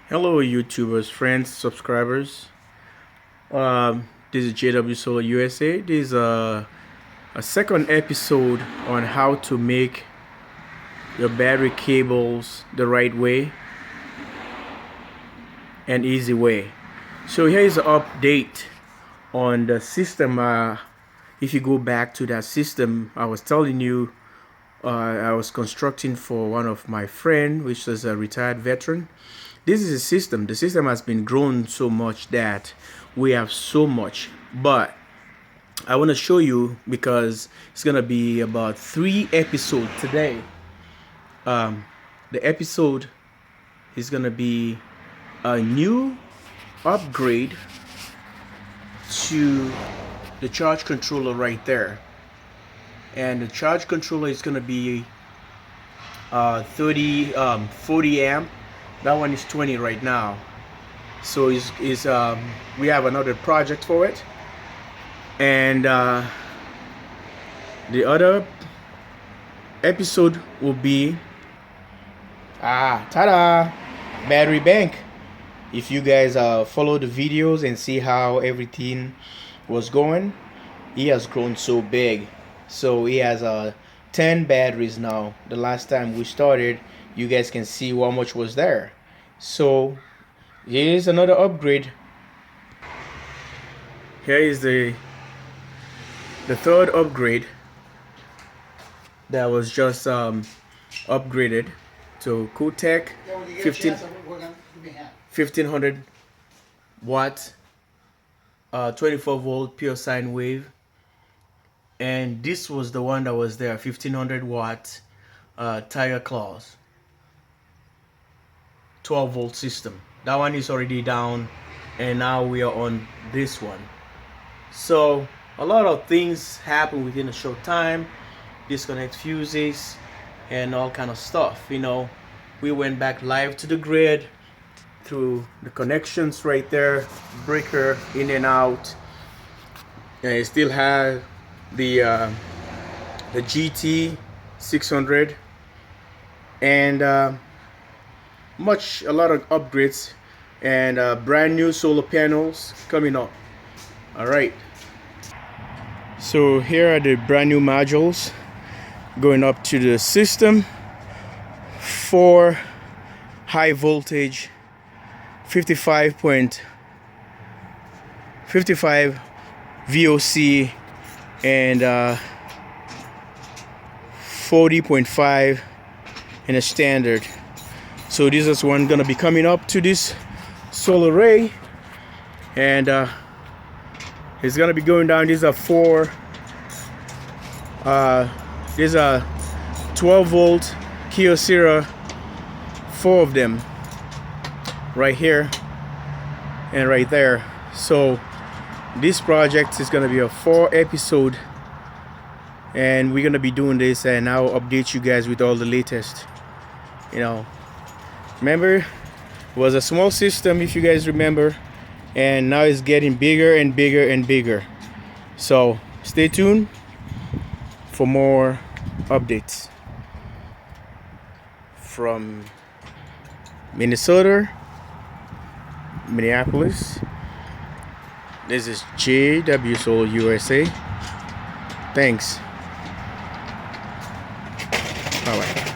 Hello, YouTubers, friends, subscribers. This is JW Solar USA. This is a second episode on how to make your battery cables the right way and easy way. So here is an update on the system. If you go back to that system, I was telling you I was constructing for one of my friend, which is a retired veteran. This is a system. The system has been grown so much that we have so much, but I want to show you because it's gonna be about 3 episodes today. The episode is gonna be a new upgrade to the charge controller right there, and the charge controller is gonna be 40 amp. That one is 20 right now. So we have another project for it, and the other episode will be ta-da, battery bank. If you guys follow the videos and see how everything was going, he has grown so big. So he has 10 batteries now. The last time we started, you guys can see how much was there. So here's another upgrade. Here is the third upgrade that was just upgraded to Kotech 1500 watt 24 volt pure sine wave, and this was the one that was there, 1500 watt tire claws 12 volt system. That one is already down, and now we are on this one. So a lot of things happen within a short time. Disconnect fuses and all kind of stuff. We went back live to the grid through the connections right there, breaker in and out, and it still has the GT 600 and a lot of upgrades and brand new solar panels coming up. All right, so here are the brand new modules going up to the system for high voltage 55 VOC and 40.5 in a standard. So this is one gonna be coming up to this solar array, and it's gonna be going down. These are 12 volt Kyocera, 4 of them right here and right there. So this project is gonna be a 4 episode, and we're gonna be doing this, and I'll update you guys with all the latest. Remember, it was a small system, if you guys remember, and now it's getting bigger and bigger and bigger. So stay tuned for more updates from Minneapolis. This is JW Solar USA. Thanks. Bye bye.